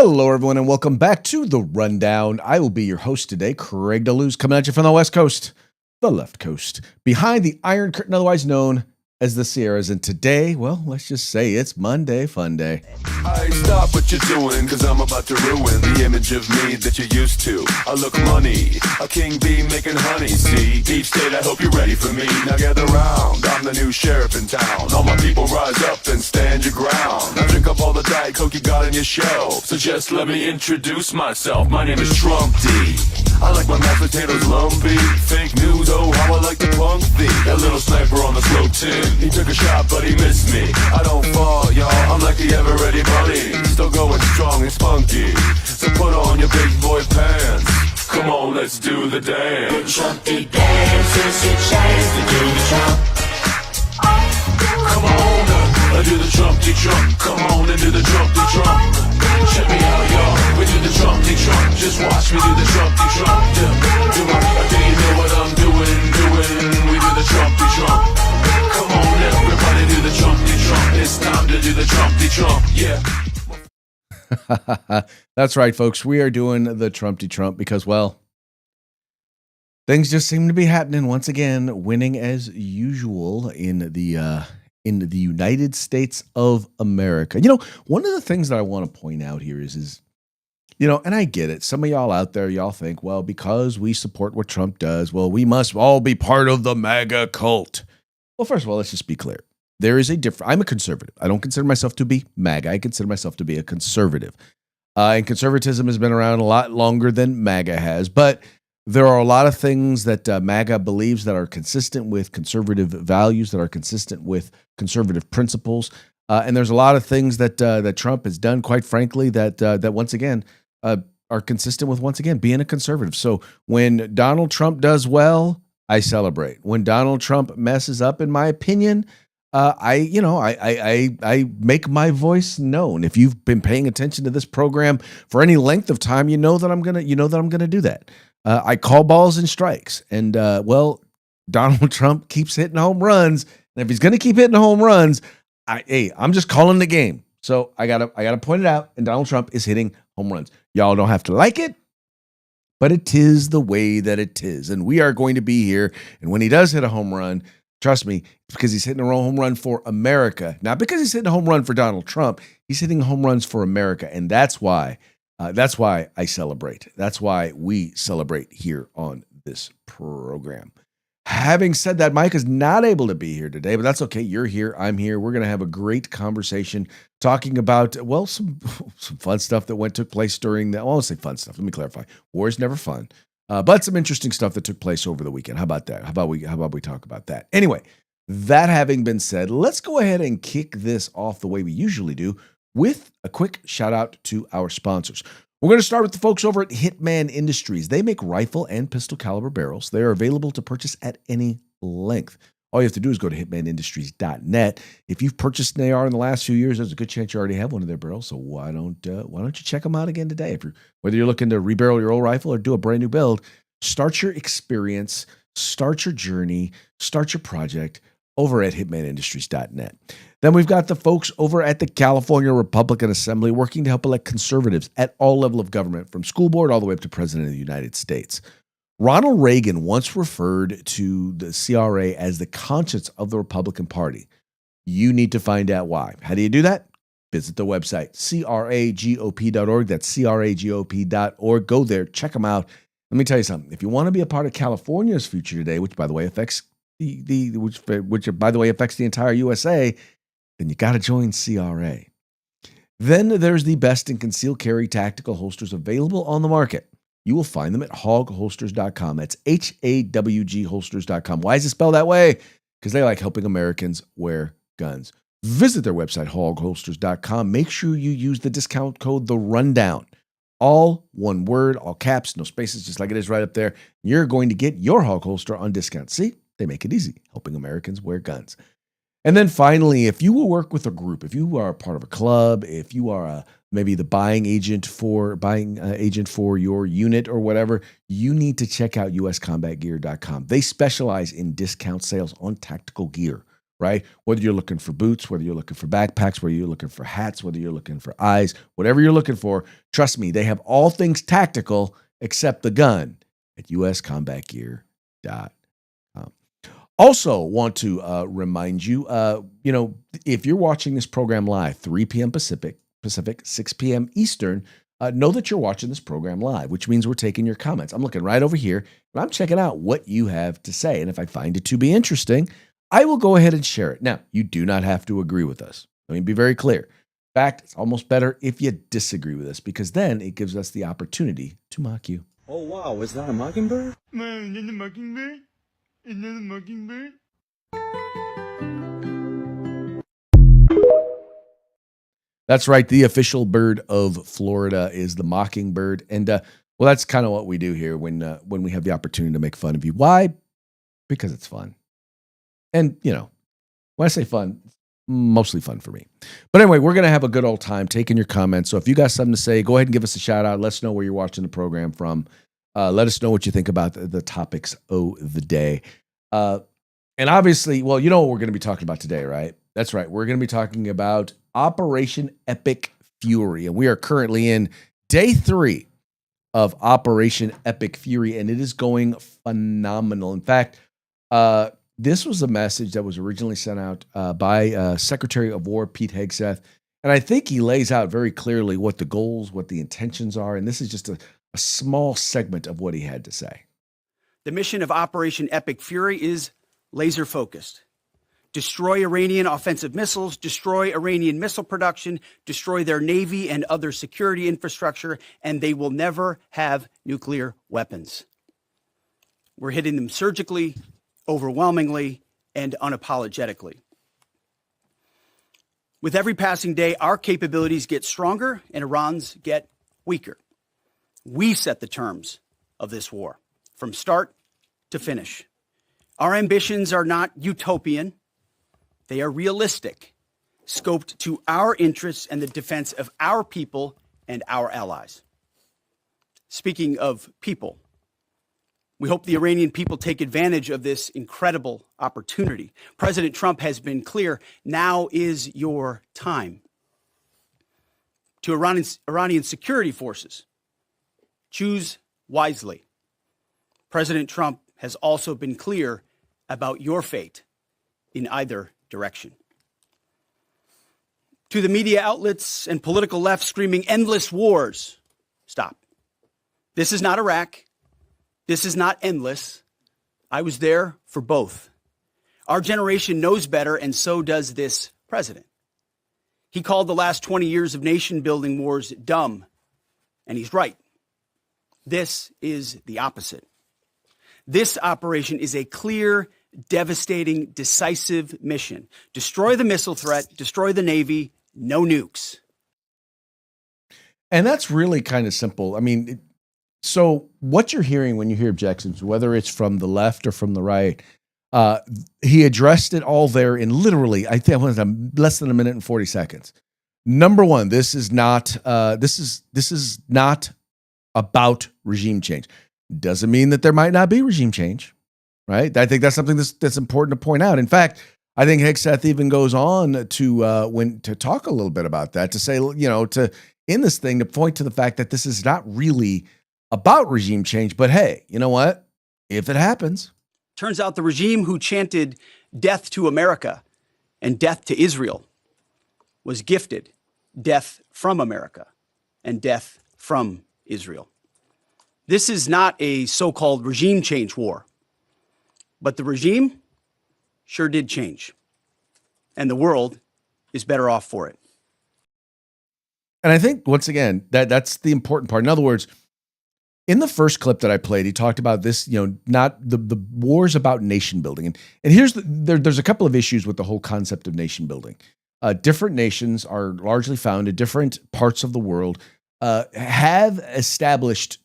Hello, everyone, and welcome back to The Rundown. I will be your host today, Craig DeLuz, coming at you from the West Coast, the left coast, behind the Iron Curtain, otherwise known as the Sierras. And today, well, let's just say it's Monday Fun Day. I stop what you're doing, cause I'm about to ruin the image of me that you're used to. I look money, a king bee making honey, see? Deep state, I hope you're ready for me. Now gather round, I'm the new sheriff in town. All my people rise up and stand your ground. Now drink up all the Diet Coke you got on your shelf. So just let me introduce myself. My name is Trump D. I like my mashed potatoes lumpy. Fake news, oh how I like to punk thee. That little sniper on the slope tin. He took a shot but he missed me. I don't fall, y'all, I'm like the ever ready bunny. Still going strong and spunky. So put on your big boy pants. Come on, let's do the dance. The Trumpy dance is your chance to do the Trump. Come on, do the Trumpty Trump. Come on and do the Trumpty Trump. Check me out, y'all. We do the Trumpty Trump. Just watch me do the Trumpty Trump. Do you know what I'm doing? We do the Trumpty Trump. Come on, everybody do the Trumpty Trump. It's time to do the Trumpty Trump. Yeah. That's right, folks. We are doing the Trumpty Trump because, well, things just seem to be happening once again, winning as usual in the United States of America. You know, one of the things that I want to point out here is, you know, and I get it. Some of y'all out there, y'all think, well, because we support what Trump does, well, we must all be part of the MAGA cult. Well, first of all, let's just be clear. There is a difference. I'm a conservative. I don't consider myself to be MAGA. I consider myself to be a conservative. And conservatism has been around a lot longer than MAGA has. But there are a lot of things that MAGA believes that are consistent with conservative values, that are consistent with conservative principles. And there's a lot of things that Trump has done, quite frankly, that once again are consistent with, once again, being a conservative. So when Donald Trump does well, I celebrate. When Donald Trump messes up, in my opinion, I make my voice known. If you've been paying attention to this program for any length of time, you know that I'm gonna do that. I call balls and strikes, and well, Donald Trump keeps hitting home runs, and if he's gonna keep hitting home runs, I'm just calling the game. So I gotta point it out, and Donald Trump is hitting home runs. Y'all don't have to like it, but it is the way that it is, and we are going to be here. And when he does hit a home run, trust me, it's because he's hitting a home run for America. Not because he's hitting a home run for Donald Trump. He's hitting home runs for America, and that's why I celebrate. That's why we celebrate here on this program. Having said that, Mike is not able to be here today, but that's okay. You're here. I'm here. We're going to have a great conversation talking about, well, some fun stuff that took place during the, I won't say fun stuff. Let me clarify. War is never fun. But some interesting stuff that took place over the weekend. How about that? How about we talk about that? Anyway, that having been said, let's go ahead and kick this off the way we usually do with a quick shout out to our sponsors. We're going to start with the folks over at Hitman Industries. They make rifle and pistol caliber barrels. They are available to purchase at any length. All you have to do is go to hitmanindustries.net. If you've purchased an AR in the last few years, there's a good chance you already have one of their barrels. So why don't you check them out again today? Whether you're looking to rebarrel your old rifle or do a brand new build, start your experience, start your journey, start your project over at hitmanindustries.net. Then we've got the folks over at the California Republican Assembly working to help elect conservatives at all levels of government, from school board all the way up to President of the United States. Ronald Reagan once referred to the CRA as the conscience of the Republican Party. You need to find out why. How do you do that? Visit the website, cragop.org. That's cragop.org. Go there, check them out. Let me tell you something. If you want to be a part of California's future today, which by the way affects which by the way affects the entire USA, then you got to join CRA. Then there's the best in concealed carry tactical holsters available on the market. You will find them at hogholsters.com. That's HAWG holsters.com. Why is it spelled that way? Because they like helping Americans wear guns. Visit their website, hogholsters.com. Make sure you use the discount code The Rundown. All one word, all caps, no spaces, just like it is right up there. You're going to get your hog holster on discount. See, they make it easy, helping Americans wear guns. And then finally, if you will work with a group, if you are a part of a club, if you are maybe the buying agent for your unit or whatever, you need to check out uscombatgear.com. They specialize in discount sales on tactical gear. right? Whether you're looking for boots, whether you're looking for backpacks, whether you're looking for hats, whether you're looking for eyes, whatever you're looking for, trust me, they have all things tactical except the gun at uscombatgear.com. Also, want to remind you, if you're watching this program live, 3 p.m. Pacific, 6 p.m. Eastern, know that you're watching this program live, which means we're taking your comments. I'm looking right over here, and I'm checking out what you have to say. And if I find it to be interesting, I will go ahead and share it. Now, you do not have to agree with us. Let me be very clear. In fact, it's almost better if you disagree with us, because then it gives us the opportunity to mock you. Oh, wow. Is that a mockingbird? Man, is that a mockingbird? Is that a mockingbird? That's right. The official bird of Florida is the mockingbird. And, that's kind of what we do here when we have the opportunity to make fun of you. Why? Because it's fun. And, when I say fun, mostly fun for me. But anyway, we're going to have a good old time taking your comments. So if you got something to say, go ahead and give us a shout out. Let us know where you're watching the program from. Let us know what you think about the topics of the day. And obviously, well, you know what we're going to be talking about today, right? That's right. We're going to be talking about Operation Epic Fury. And we are currently in day 3 of Operation Epic Fury, and it is going phenomenal. In fact, this was a message that was originally sent out by Secretary of War Pete Hegseth, and I think he lays out very clearly what the goals, what the intentions are, and this is just a small segment of what he had to say. The mission of Operation Epic Fury is laser focused. Destroy Iranian offensive missiles, destroy Iranian missile production, destroy their navy and other security infrastructure, and they will never have nuclear weapons. We're hitting them surgically, overwhelmingly, and unapologetically. With every passing day, our capabilities get stronger and Iran's get weaker. We set the terms of this war from start to finish. Our ambitions are not utopian. They are realistic, scoped to our interests and the defense of our people and our allies. Speaking of people, we hope the Iranian people take advantage of this incredible opportunity. President Trump has been clear, now is your time. To Iranian security forces, choose wisely. President Trump has also been clear about your fate in either direction. To the media outlets and political left screaming endless wars, stop. This is not Iraq. This is not endless. I was there for both. Our generation knows better, and so does this president. He called the last 20 years of nation-building wars dumb, and he's right. This is the opposite. This operation is a clear, devastating, decisive mission. Destroy the missile threat, destroy the Navy, no nukes. And that's really kind of simple. I mean, so what you're hearing when you hear objections, whether it's from the left or from the right, he addressed it all there in literally, I think it was less than a minute and 40 seconds. Number one, this is not about regime change. Doesn't mean that there might not be regime change, right? I think that's something that's important to point out. In fact, I think Hegseth even goes on to talk a little bit about that, to say, to in this thing, to point to the fact that this is not really about regime change, but hey, you know what? If it happens. Turns out the regime who chanted death to America and death to Israel was gifted death from America and death from Israel. This is not a so-called regime change war, but the regime sure did change, and the world is better off for it. And I think, once again, that's the important part. In other words, in the first clip that I played, he talked about this, not the wars about nation building. And here's there's a couple of issues with the whole concept of nation building. Different nations are largely found in different parts of the world, have established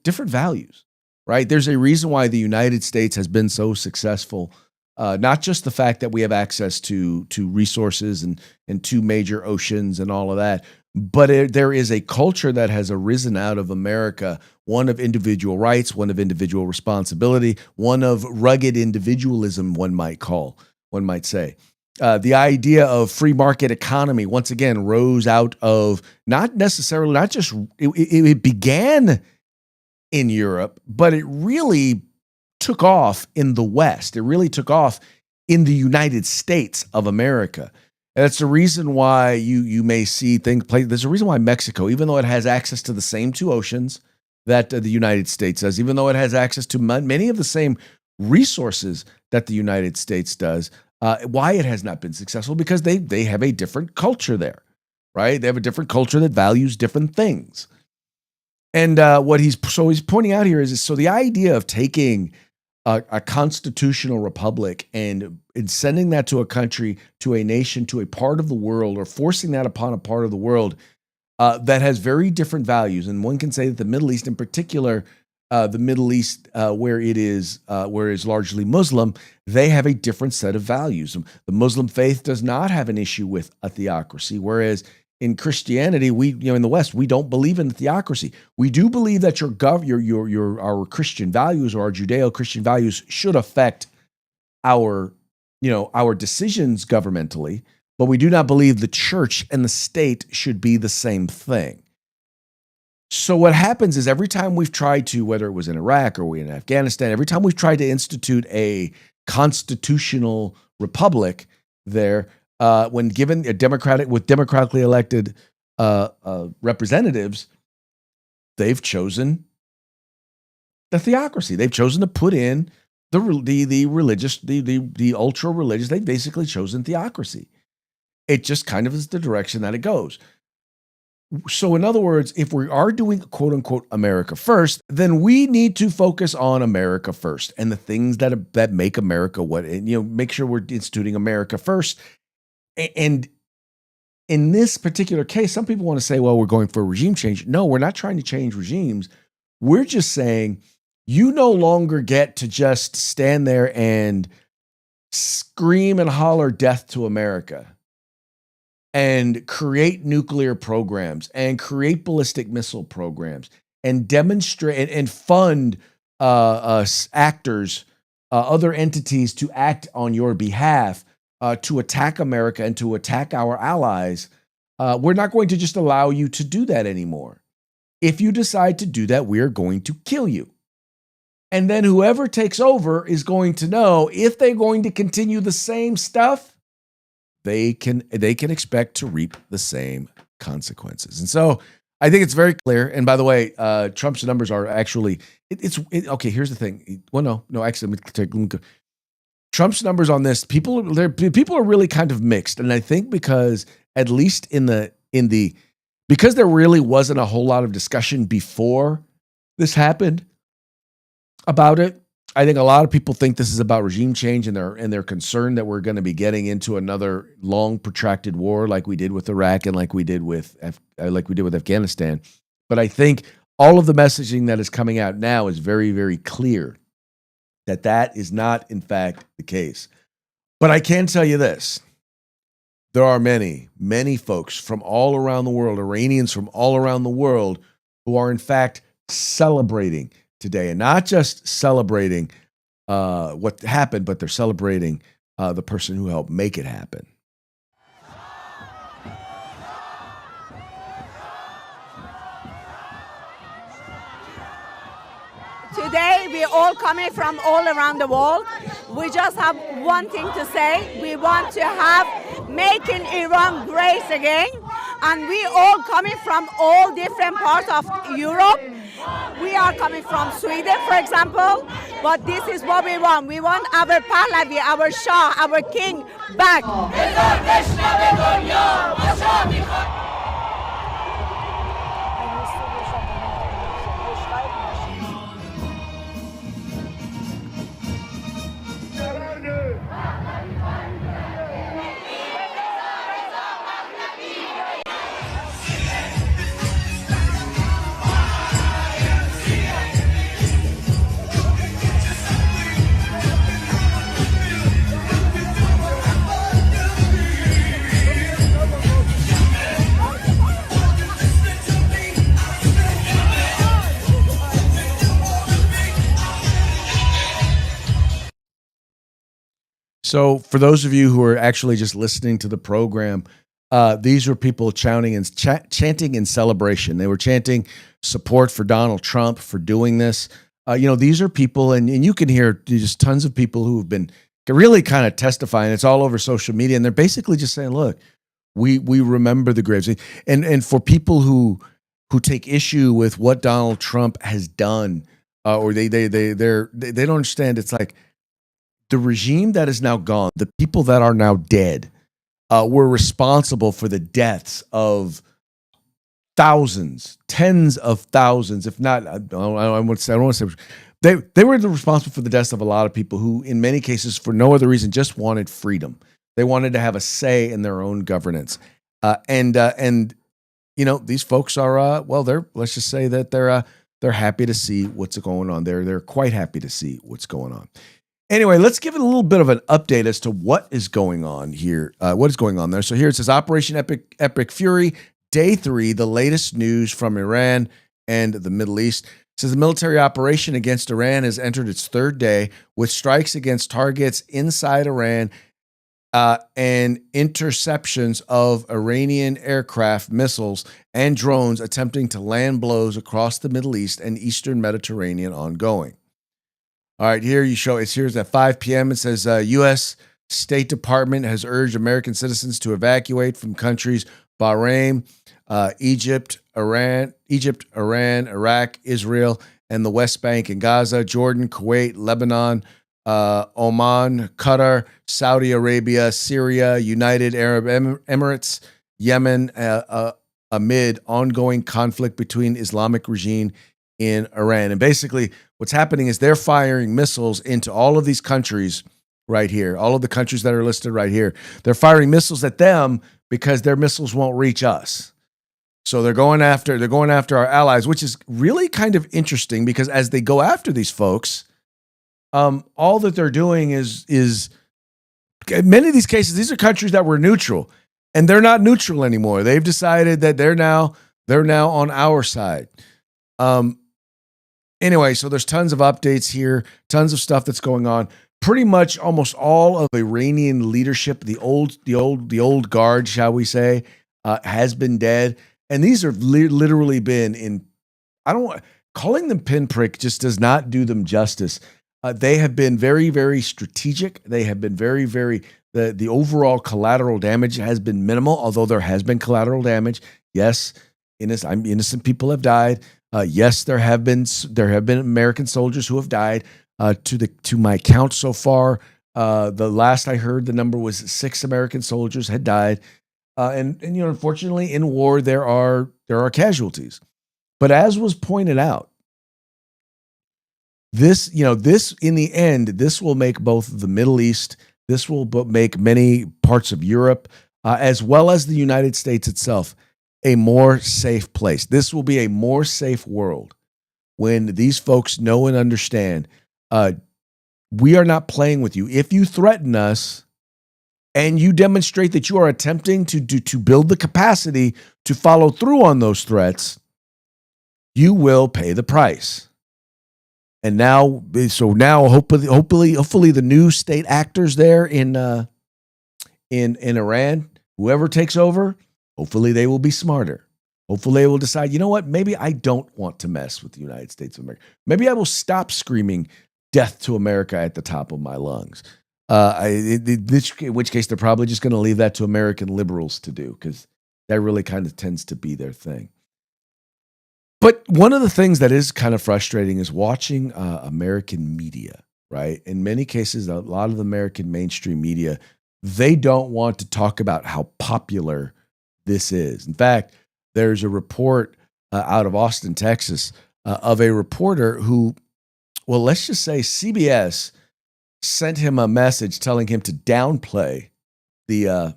different values, right? There's a reason why the United States has been so successful. Not just the fact that we have access to resources and 2 major oceans and all of that, but there is a culture that has arisen out of America, one of individual rights, one of individual responsibility, one of rugged individualism, one might call. one might say. The idea of free market economy, once again, rose out of it began in Europe, but it really took off in the West. It really took off in the United States of America. And that's the reason why you may see things play. There's a reason why Mexico, even though it has access to the same two oceans that the United States does, even though it has access to many of the same resources that the United States does, why it has not been successful, because they have a different culture there, right? They have a different culture that values different things. And what he's pointing out here is so the idea of taking a constitutional republic and sending that to a country, to a nation, to a part of the world, or forcing that upon a part of the world that has very different values. And one can say that the Middle East in particular, the Middle East, where it's largely Muslim, they have a different set of values. The Muslim faith does not have an issue with a theocracy, whereas in Christianity, in the West, we don't believe in the theocracy. We do believe that our Christian values, or our Judeo-Christian values, should affect our decisions governmentally, but we do not believe the church and the state should be the same thing. So what happens is every time we've tried to, whether it was in Iraq or in Afghanistan, every time we've tried to institute a constitutional republic there, when given democratically elected representatives, they've chosen the theocracy. They've chosen to put in the religious, the ultra religious. They've basically chosen theocracy. It just kind of is the direction that it goes. So in other words, if we are doing quote unquote America first, then we need to focus on America first and the things that make America make sure we're instituting America first. And in this particular case, some people want to say, well, we're going for a regime change. No, we're not trying to change regimes. We're just saying you no longer get to just stand there and scream and holler death to America and create nuclear programs and create ballistic missile programs and demonstrate and fund actors, other entities to act on your behalf, to attack America and to attack our allies. We're not going to just allow you to do that anymore. If you decide to do that, we are going to kill you. And then whoever takes over is going to know if they're going to continue the same stuff, they can expect to reap the same consequences. And so I think it's very clear. And by the way, Trump's numbers are actually, okay, here's the thing. Well, no, actually, let me go. Trump's numbers on this, people are really kind of mixed. And I think because at least because there really wasn't a whole lot of discussion before this happened about it, I think a lot of people think this is about regime change, and they're concerned that we're going to be getting into another long protracted war like we did with Iraq and like we did with Afghanistan. But I think all of the messaging that is coming out now is very, very clear that is not, in fact, the case. But I can tell you this. There are many, many folks from all around the world, Iranians from all around the world, who are, in fact, celebrating today. And not just celebrating what happened, but they're celebrating the person who helped make it happen. Today, we're all coming from all around the world. We just have one thing to say. We want to have making Iran great again. And we all coming from all different parts of Europe. We are coming from Sweden, for example. But this is what we want. We want our Pahlavi, our Shah, our king back. So for those of you who are actually just listening to the program, these were people chanting in celebration. They were chanting support for Donald Trump for doing this. These are people, and you can hear just tons of people who have been really kind of testifying. It's all over social media, and they're basically just saying, "Look, we remember the graves." And for people who take issue with what Donald Trump has done, or they don't understand. It's like the regime that is now gone, the people that are now dead, were responsible for the deaths of thousands, tens of thousands, if not, I don't want to say they were responsible for the deaths of a lot of people who, in many cases, for no other reason, just wanted freedom. They wanted to have a say in their own governance, and these folks are let's just say that they're happy to see what's going on. They're quite happy to see what's going on. Anyway, let's give it a little bit of an update as to what is going on here. What is going on there? So here it says Operation Epic Fury. Day 3, the latest news from Iran and the Middle East. It says the military operation against Iran has entered its 3rd day with strikes against targets inside Iran and interceptions of Iranian aircraft, missiles, and drones attempting to land blows across the Middle East and Eastern Mediterranean ongoing. All right, here's at 5 p.m. It says U.S. State Department has urged American citizens to evacuate from countries Bahrain, Egypt, Iran, Iraq, Israel, and the West Bank and Gaza, Jordan, Kuwait, Lebanon, Oman, Qatar, Saudi Arabia, Syria, United Arab Emirates, Yemen, amid ongoing conflict between Islamic regime in Iran. And basically what's happening is they're firing missiles into all of these countries right here, all of the countries that are listed right here. They're firing missiles at them because their missiles won't reach us. So they're going after our allies, which is really kind of interesting because as they go after these folks, all that they're doing is in many of these cases, these are countries that were neutral, and they're not neutral anymore. They've decided that they're now on our side. Anyway, so there's tons of updates here, tons of stuff that's going on. Pretty much almost all of Iranian leadership, the old guard, shall we say, has been dead. And these are literally been in, calling them pinprick just does not do them justice. They have been very, very strategic. They have been very, very, the overall collateral damage has been minimal, although there has been collateral damage. Yes, innocent people have died. Yes, there have been American soldiers who have died. To my count so far, the last I heard, the number was 6 American soldiers had died, and unfortunately, in war there are casualties. But as was pointed out, this in the end, this will make both the Middle East, this will make many parts of Europe, as well as the United States itself, a more safe place. This will be a more safe world when these folks know and understand. We are not playing with you. If you threaten us and you demonstrate that you are attempting to build the capacity to follow through on those threats, you will pay the price. And now hopefully the new state actors there in Iran, whoever takes over, hopefully they will be smarter. Hopefully they will decide, you know what, maybe I don't want to mess with the United States of America. Maybe I will stop screaming death to America at the top of my lungs. In which case they're probably just going to leave that to American liberals to do, because that really kind of tends to be their thing. But one of the things that is kind of frustrating is watching American media, right? In many cases, a lot of the American mainstream media, they don't want to talk about how popular this is. In fact, there's a report out of Austin, Texas, of a reporter who, well, let's just say CBS sent him a message telling him to downplay the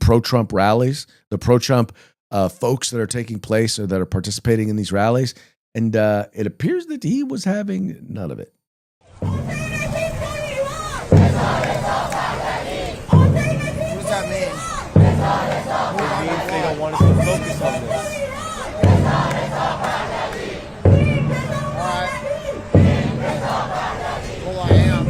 pro-Trump rallies, the pro-Trump folks that are taking place or that are participating in these rallies. And it appears that he was having none of it. What does that mean? It means they don't want us to focus on this. Alright. Well, I am.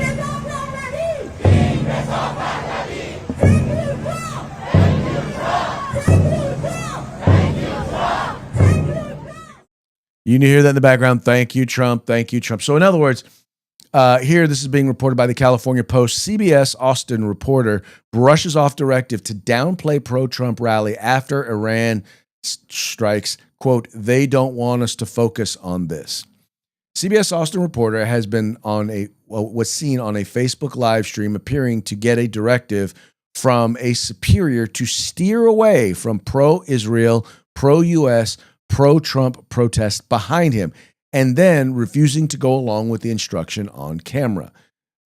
You hear that in the background. Thank you, Trump. Thank you, Trump. So in other words, here, this is being reported by the California Post. CBS Austin reporter brushes off directive to downplay pro-Trump rally after Iran strikes. Quote, they don't want us to focus on this. CBS Austin reporter has been was seen on a Facebook live stream appearing to get a directive from a superior to steer away from pro-Israel, pro-U.S., pro-Trump protests behind him, and then refusing to go along with the instruction on camera.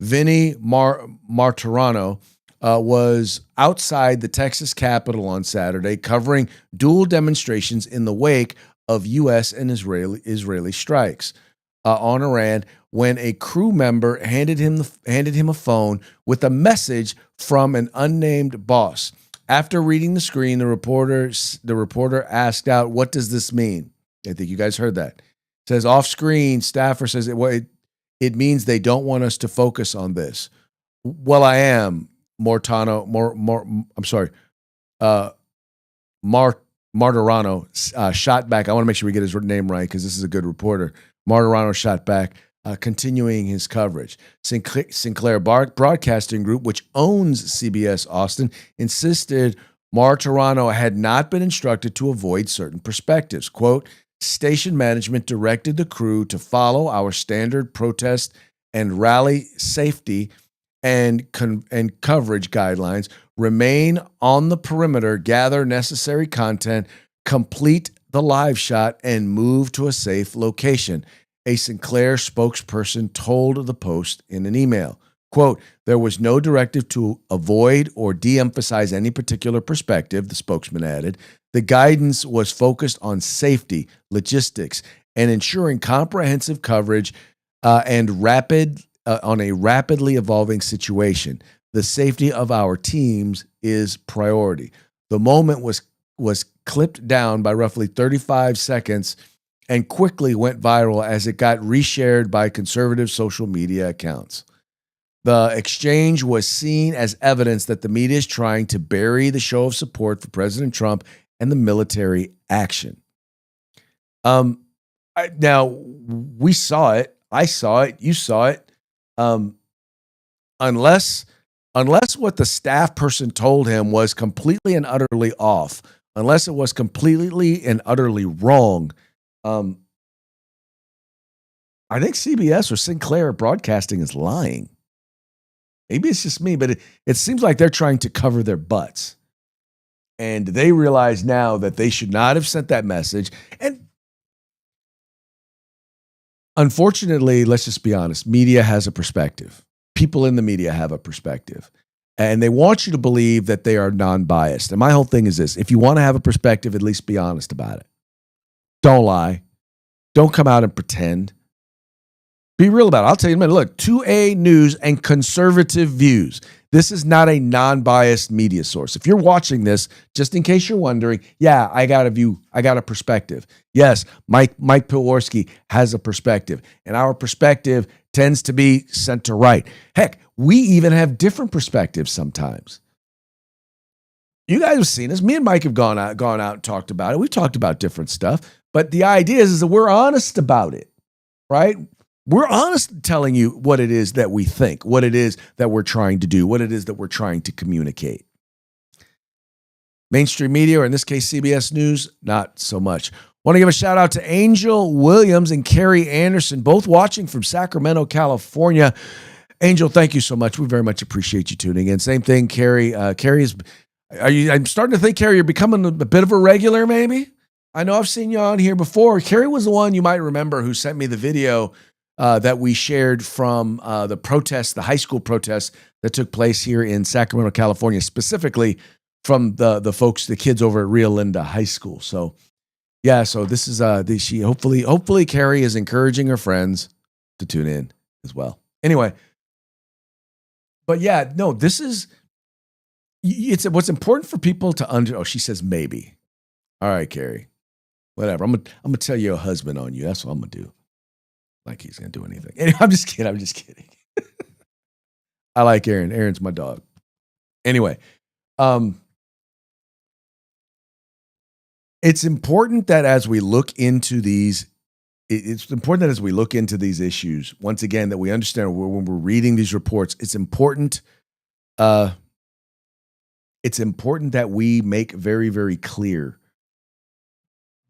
Vinny Martorano was outside the Texas Capitol on Saturday covering dual demonstrations in the wake of U.S. and Israeli strikes on Iran when a crew member handed him a phone with a message from an unnamed boss. After reading the screen, the reporter asked out, "What does this mean?" I think you guys heard that. It says off screen, staffer says it means they don't want us to focus on this. Well, I am. Martorano shot back. I want to make sure we get his name right because this is a good reporter. Martorano shot back, continuing his coverage. Sinclair Broadcasting Group, which owns CBS Austin, insisted Martorano had not been instructed to avoid certain perspectives. Quote, station management directed the crew to follow our standard protest and rally safety and coverage guidelines, remain on the perimeter, gather necessary content, complete the live shot, and move to a safe location. A Sinclair spokesperson told the Post in an email, quote, there was no directive to avoid or de-emphasize any particular perspective, the spokesman added. The guidance was focused on safety, logistics, and ensuring comprehensive coverage on a rapidly evolving situation. The safety of our teams is priority. The moment was clipped down by roughly 35 seconds and quickly went viral as it got reshared by conservative social media accounts. The exchange was seen as evidence that the media is trying to bury the show of support for President Trump and the military action. Now, we saw it. I saw it. You saw it. Unless what the staff person told him was completely and utterly off, unless it was completely and utterly wrong, I think CBS or Sinclair Broadcasting is lying. Maybe it's just me, but it seems like they're trying to cover their butts. And they realize now that they should not have sent that message. And unfortunately, let's just be honest, media has a perspective. People in the media have a perspective. And they want you to believe that they are non-biased. And my whole thing is this. If you want to have a perspective, at least be honest about it. Don't lie. Don't come out and pretend. Be real about it. I'll tell you in a minute. Look, 2A News and conservative views. This is not a non-biased media source. If you're watching this, just in case you're wondering, yeah, I got a view. I got a perspective. Yes, Mike Pilwarski has a perspective. And our perspective tends to be center-right. Heck, we even have different perspectives sometimes. You guys have seen us. Me and Mike have gone out and talked about it. We've talked about different stuff. But the idea is that we're honest about it, right? We're honest telling you what it is that we think, what it is that we're trying to do, what it is that we're trying to communicate. Mainstream media, or in this case, CBS News, not so much. Want to give a shout out to Angel Williams and Carrie Anderson, both watching from Sacramento, California. Angel, thank you so much. We very much appreciate you tuning in. Same thing, Carrie. I'm starting to think, Carrie, you're becoming a bit of a regular, maybe? I know I've seen you on here before. Carrie was the one you might remember who sent me the video that we shared from the protest, the high school protest that took place here in Sacramento, California, specifically from the folks, the kids over at Rio Linda High School. So, yeah, so this is she hopefully Carrie is encouraging her friends to tune in as well. Anyway, but yeah, no, this is what's important for people to Oh, she says maybe. All right, Carrie, whatever. I'm gonna tell your husband on you. That's what I'm gonna do. Like he's gonna do anything. Anyway, I'm just kidding. I like Aaron. Aaron's my dog. Anyway, it's important that as we look into these it's important that as we look into these issues, once again, that we understand when we're reading these reports, it's important. It's important that we make very, very clear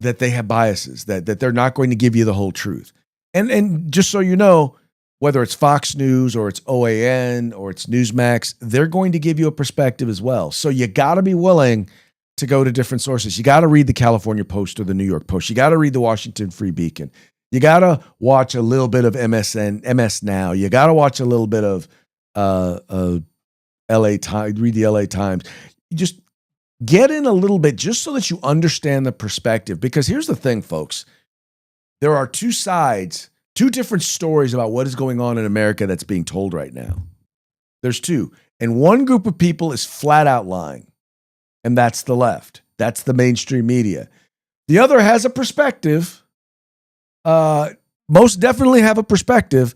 that they have biases, that they're not going to give you the whole truth. And just so you know, whether it's Fox News or it's OAN or it's Newsmax, they're going to give you a perspective as well. So you got to be willing to go to different sources. You got to read the California Post or the New York Post. You got to read the Washington Free Beacon. You got to watch a little bit of MS Now. You got to watch a little bit of LA Times, read the LA Times. You just get in a little bit just so that you understand the perspective. Because here's the thing, folks. There are two sides, two different stories about what is going on in America that's being told right now. There's two. And one group of people is flat out lying. And that's the left. That's the mainstream media. The other has a perspective. Most definitely have a perspective.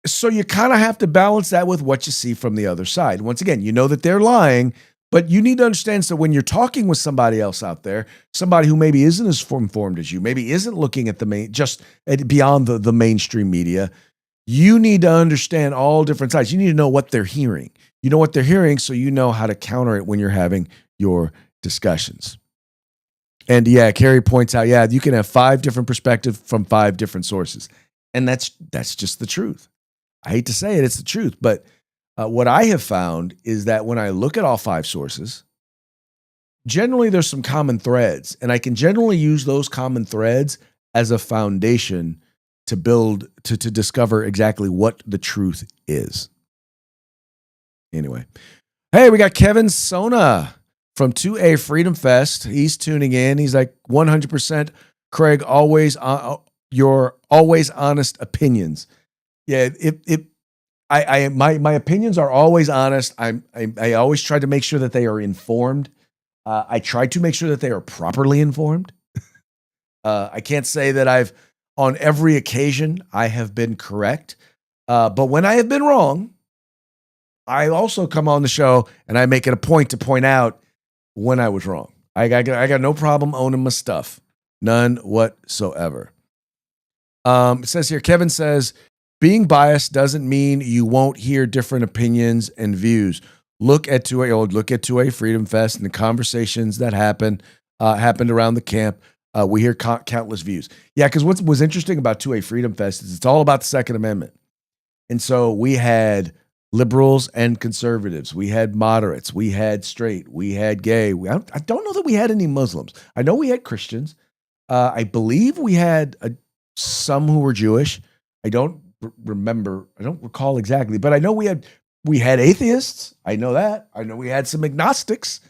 So you kind of have to balance that with what you see from the other side. Once again, you know that they're lying, but you need to understand, so when you're talking with somebody else out there, somebody who maybe isn't as informed as you, maybe isn't looking at the main, just beyond the mainstream media, you need to understand all different sides. You need to know what they're hearing. You know what they're hearing, so you know how to counter it when you're having your discussions. And yeah, Carrie points out, yeah, you can have 5 different perspectives from 5 different sources. And that's just the truth. I hate to say it, it's the truth. But what I have found is that when I look at all 5 sources, generally there's some common threads. And I can generally use those common threads as a foundation to build, to discover exactly what the truth is. Anyway. Hey, we got Kevin Sona from 2A Freedom Fest. He's tuning in. He's like, 100%, Craig, your always honest opinions. Yeah, my opinions are always honest. I always try to make sure that they are informed. I try to make sure that they are properly informed. I can't say that I've, on every occasion, I have been correct. But when I have been wrong, I also come on the show and I make it a point to point out when I was wrong. I got no problem owning my stuff. None whatsoever. It says here, Kevin says, being biased doesn't mean you won't hear different opinions and views. Look at 2A Freedom Fest and the conversations that happened around the camp. We hear countless views. Yeah, because what was interesting about 2A Freedom Fest is it's all about the Second Amendment. And so we had liberals and conservatives. We had moderates. We had straight. We had gay. I don't know that we had any Muslims. I know we had Christians. I believe we had some who were Jewish. I don't remember. I don't recall exactly, but I know we had atheists. I know that. I know we had some agnostics.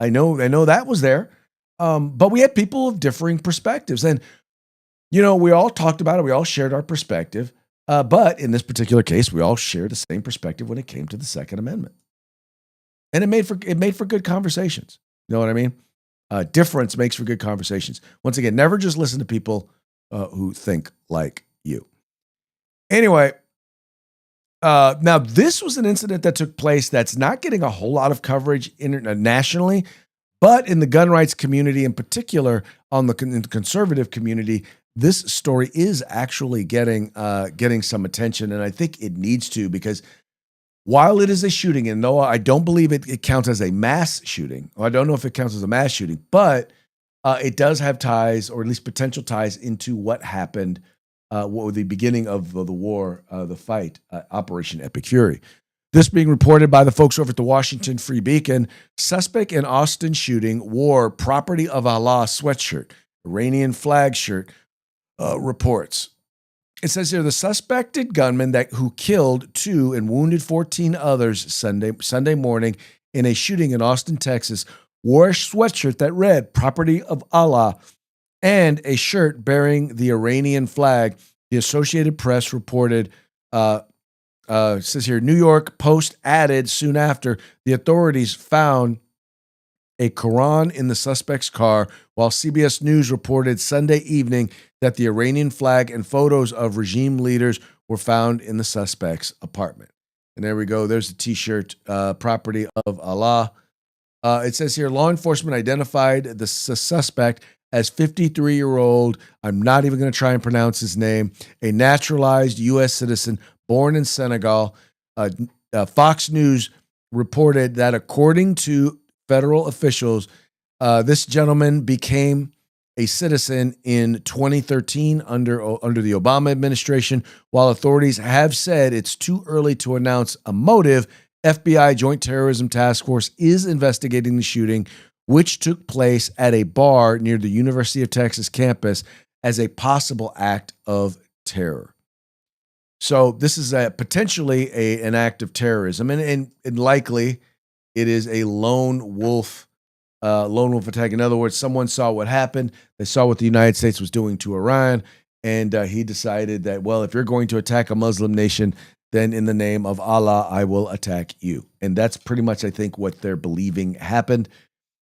I know that was there. But we had people of differing perspectives. And, we all talked about it. We all shared our perspective. But in this particular case, we all shared the same perspective when it came to the Second Amendment. And it made for good conversations. You know what I mean? Difference makes for good conversations. Once again, never just listen to people who think like you. Anyway, now this was an incident that took place that's not getting a whole lot of coverage nationally, but in the gun rights community in particular, in the conservative community, this story is actually getting some attention, and I think it needs to, because while it is a shooting, and no, I don't believe it counts as a mass shooting. I don't know if it counts as a mass shooting, but it does have ties, or at least potential ties, into what happened, the beginning of the war, the fight, Operation Epic Fury. This being reported by the folks over at the Washington Free Beacon. Suspect in Austin shooting wore Property of Allah sweatshirt, Iranian flag shirt, reports. It says here, the suspected gunman who killed 2 and wounded 14 others Sunday morning in a shooting in Austin, Texas, wore a sweatshirt that read Property of Allah and a shirt bearing the Iranian flag. The Associated Press reported, it says here, New York Post added soon after, the authorities found a Quran in the suspect's car, while CBS News reported Sunday evening that the Iranian flag and photos of regime leaders were found in the suspect's apartment. And there we go. There's the T-shirt, Property of Allah. It says here, law enforcement identified the suspect as 53-year-old, I'm not even going to try and pronounce his name, a naturalized U.S. citizen born in Senegal. Fox News reported that according to federal officials, this gentleman became a citizen in 2013 under the Obama administration. While authorities have said it's too early to announce a motive, FBI Joint Terrorism Task Force is investigating the shooting, which took place at a bar near the University of Texas campus, as a possible act of terror. So this is potentially an act of terrorism, and likely it is a lone wolf attack. In other words, someone saw what happened. They saw what the United States was doing to Iran, and he decided that, well, if you're going to attack a Muslim nation, then in the name of Allah, I will attack you. And that's pretty much, I think, what they're believing happened.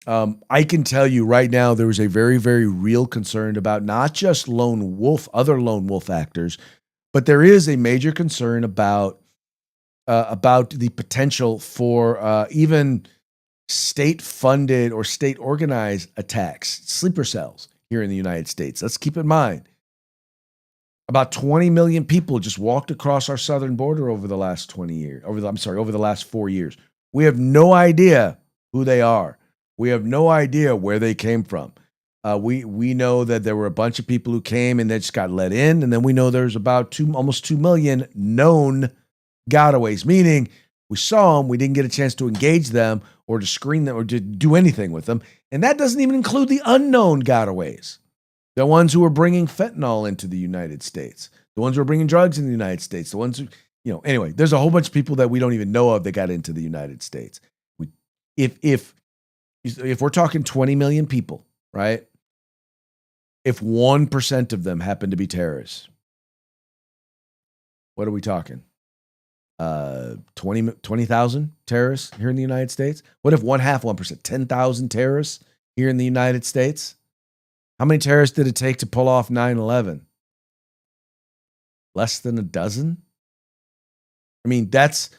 I can tell you right now, there is a very, very real concern about not just other lone wolf actors, but there is a major concern about the potential for even state-funded or state-organized attacks, sleeper cells here in the United States. Let's keep in mind, about 20 million people just walked across our southern border over the last 20 years. Over the last 4 years. We have no idea who they are. We have no idea where they came from. We know that there were a bunch of people who came and they just got let in, and then we know there's about almost 2 million known gotaways, meaning we saw them, we didn't get a chance to engage them or to screen them or to do anything with them, and that doesn't even include the unknown gotaways, the ones who are bringing fentanyl into the United States, the ones who are bringing drugs in the United States, the ones who, anyway, there's a whole bunch of people that we don't even know of that got into the United States. If we're talking 20 million people, right? If 1% of them happen to be terrorists, what are we talking? 20,000 terrorists here in the United States? What if 1% 10,000 terrorists here in the United States? How many terrorists did it take to pull off 9/11? Less than a dozen? I mean, that's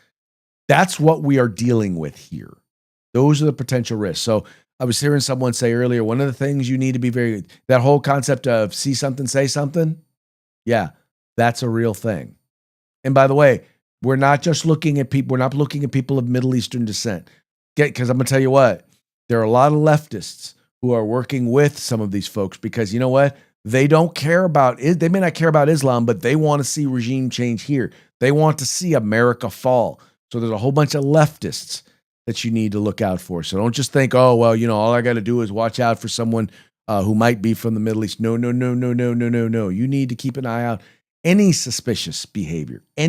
what we are dealing with here. Those are the potential risks. So I was hearing someone say earlier, one of the things you need to be that whole concept of see something, say something. Yeah, that's a real thing. And by the way, we're not looking at people of Middle Eastern descent. Because I'm going to tell you what, there are a lot of leftists who are working with some of these folks because you know what? They don't care about it. They may not care about Islam, but they want to see regime change here. They want to see America fall. So there's a whole bunch of leftists that you need to look out for. So don't just think, oh, well, all I got to do is watch out for someone who might be from the Middle East. No. You need to keep an eye out. Any suspicious behavior, I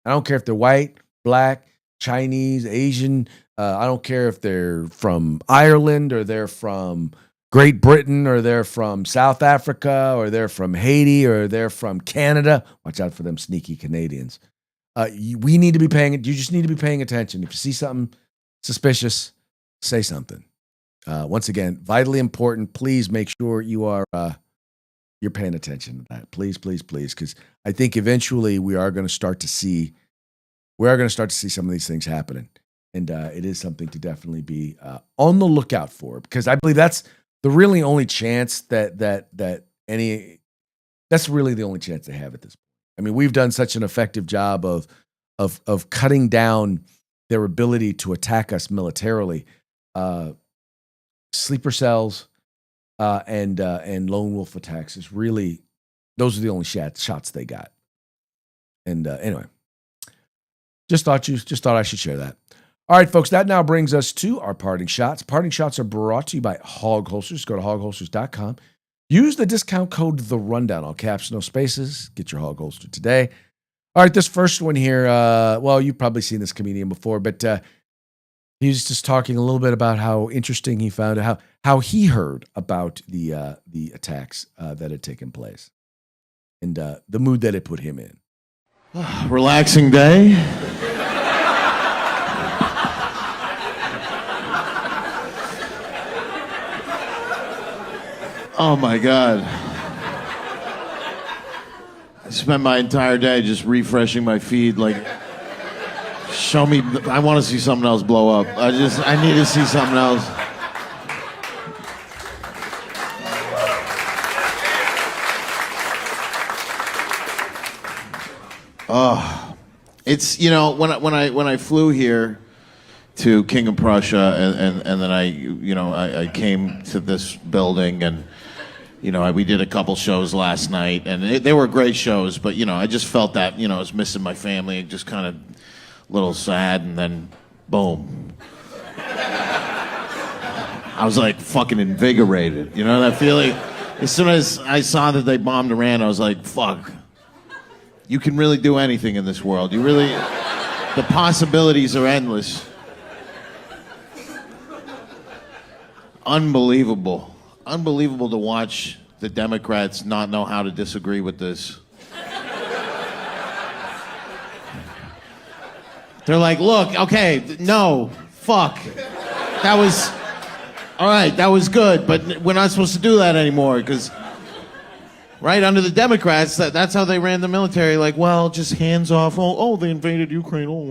don't care if they're white, black, Chinese, Asian. I don't care if they're from Ireland or they're from Great Britain or they're from South Africa or they're from Haiti or they're from Canada. Watch out for them sneaky Canadians. You just need to be paying attention. If you see something suspicious, say something. Once again, vitally important. Please make sure you're paying attention to that. Please, because I think eventually we are going to start to see some of these things happening, and it is something to definitely be on the lookout for, because I believe that's the really only chance that's really the only chance they have at this point. I mean, we've done such an effective job of cutting down their ability to attack us militarily. Sleeper cells and lone wolf attacks is really, those are the only shots they got. And anyway, just thought I should share that. All right, folks, that now brings us to our parting shots. Parting shots are brought to you by Hog Holsters. Go to hogholsters.com. Use the discount code The Rundown, all caps, no spaces. Get your hog holster today. All right, this first one here, well, you've probably seen this comedian before, but he was just talking a little bit about how interesting he found it, how he heard about the attacks that had taken place, and the mood that it put him in. Relaxing day. Oh my God. I spent my entire day just refreshing my feed, like, show me, I want to see something else blow up. I need to see something else. It's when I flew here to King of Prussia and then I came to this building and we did a couple shows last night and they were great shows, but I just felt that I was missing my family, just kind of a little sad, and then boom, I was like fucking invigorated, that feeling. As soon as I saw that they bombed Iran, I was like, fuck. You can really do anything in this world. The possibilities are endless. Unbelievable. Unbelievable to watch the Democrats not know how to disagree with this. They're like, look, okay, no, fuck. That was, all right, that was good, but we're not supposed to do that anymore, because right under the Democrats, that's how they ran the military. Like, well, just hands off. Oh, they invaded Ukraine. Give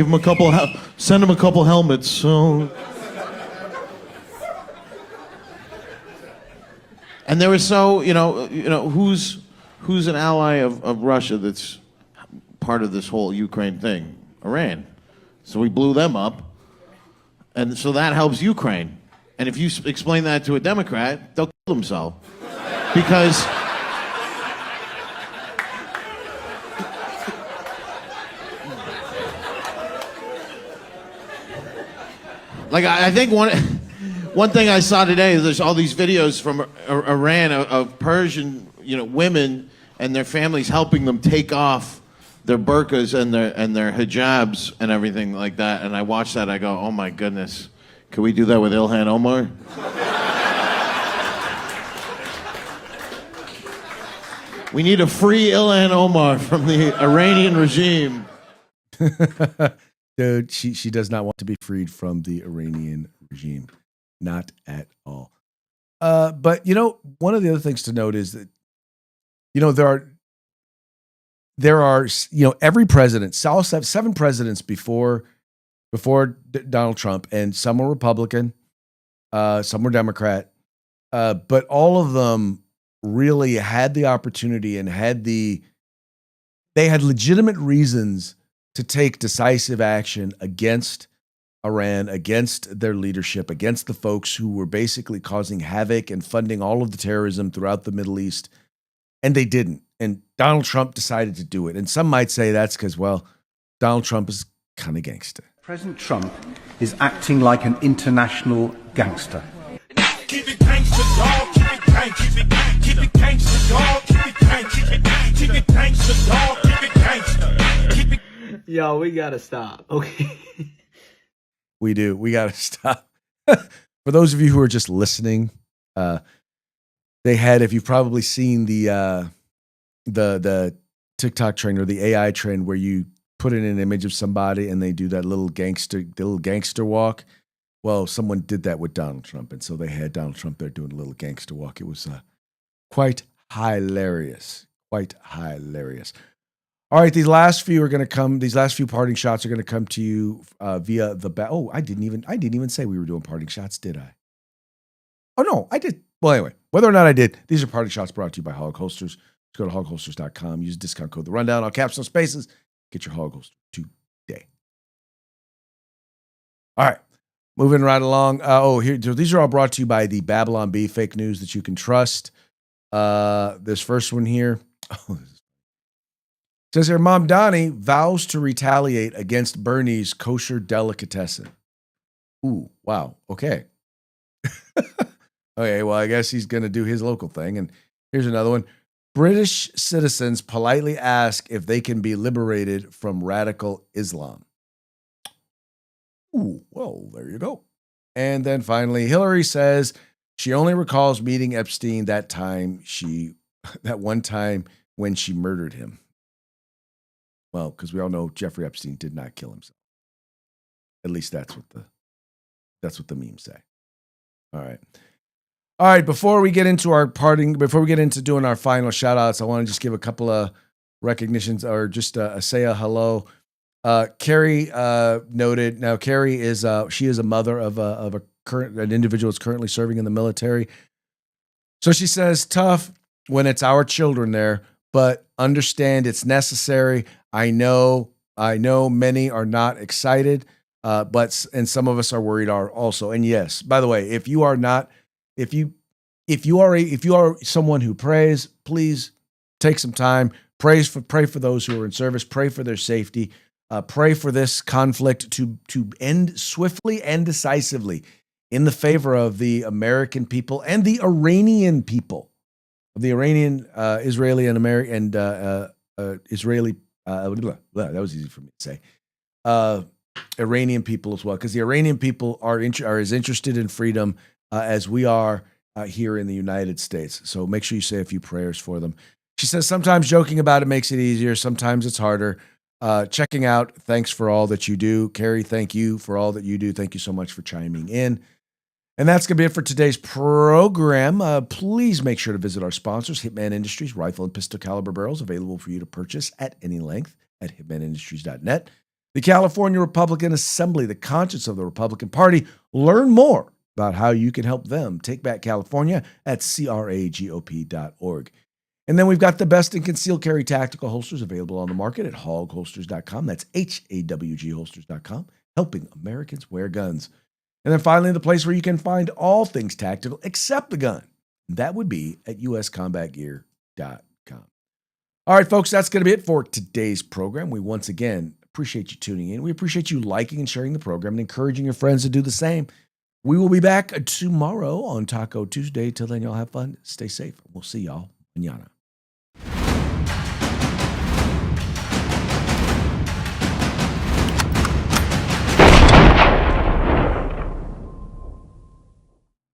them send them a couple helmets. And they were so, who's an ally of Russia that's part of this whole Ukraine thing? Iran. So we blew them up, and so that helps Ukraine. And if you explain that to a Democrat, they'll kill themselves. Because I think one thing I saw today is there's all these videos from Iran of Persian women and their families helping them take off their burqas and their hijabs and everything like that. And I watched that, I go, oh my goodness, can we do that with Ilhan Omar? We need a free Ilhan Omar from the Iranian regime. Dude, she does not want to be freed from the Iranian regime. Not at all. But, one of the other things to note is that, there are every president, South have 7 presidents before Donald Trump, and some were Republican, some were Democrat, but all of them really had the opportunity and they had legitimate reasons to take decisive action against Iran, against their leadership, against the folks who were basically causing havoc and funding all of the terrorism throughout the Middle East. And they didn't. And Donald Trump decided to do it. And some might say that's because, well, Donald Trump is kind of gangster. President Trump is acting like an international gangster. Keep it gangster, dog. Keep it gangster. Keep it gangster, dog. Keep it gangster. Keep it gangster, dog. Keep it gangster. Keep it. Yo, we gotta stop. Okay. We do. We got to stop. For those of you who are just listening, they had, if you've probably seen the TikTok trend or the AI trend where you put in an image of somebody and they do that little gangster walk. Well, someone did that with Donald Trump. And so they had Donald Trump there doing a little gangster walk. It was quite hilarious. Quite hilarious. All right, these last few parting shots are going to come to you via the I didn't even say we were doing parting shots, did I? Oh no, I did. Well, anyway, whether or not I did, these are parting shots brought to you by Hog Holsters. Just go to hogholsters.com, use discount code The Rundown, all caps, no spaces. Get your Hog Holster today. All right, moving right along. These are all brought to you by the Babylon Bee, fake news that you can trust. This first one here. Says here, Mom Donnie vows to retaliate against Bernie's kosher delicatessen. Ooh, wow. Okay. Okay, well, I guess he's going to do his local thing. And here's another one. British citizens politely ask if they can be liberated from radical Islam. Ooh, well, there you go. And then finally, Hillary says she only recalls meeting Epstein that one time when she murdered him. Well, because we all know Jeffrey Epstein did not kill himself. At least that's what the memes say. All right. Before we get into doing our final shout outs, I want to just give a couple of recognitions or just say a hello. Carrie noted. Now, Carrie is she is a mother of an individual that's currently serving in the military. So she says, tough when it's our children there, but Understand it's necessary. I know many are not excited, but some of us are worried also. And yes, by the way, if you are someone who prays, please take some time. Pray for those who are in service. Pray for their safety. Pray for this conflict to end swiftly and decisively in the favor of the American people and the Iranian people, of the Iranian, Israeli, and American Israeli. That was easy for me to say. Iranian people as well, because the Iranian people are as interested in freedom as we are here in the United States. So make sure you say a few prayers for them. She says, sometimes joking about it makes it easier. Sometimes it's harder. Checking out. Thanks for all that you do. Carrie, thank you for all that you do. Thank you so much for chiming in. And that's going to be it for today's program. Please make sure to visit our sponsors, Hitman Industries, rifle and pistol caliber barrels available for you to purchase at any length at hitmanindustries.net. The California Republican Assembly, the conscience of the Republican Party. Learn more about how you can help them take back California at cragop.org. And then we've got the best in concealed carry tactical holsters available on the market at hogholsters.com. That's HAWGholsters.com, helping Americans wear guns. And then finally, the place where you can find all things tactical except the gun. That would be at uscombatgear.com. All right, folks, that's going to be it for today's program. We once again appreciate you tuning in. We appreciate you liking and sharing the program and encouraging your friends to do the same. We will be back tomorrow on Taco Tuesday. Till then, y'all have fun. Stay safe. We'll see y'all mañana.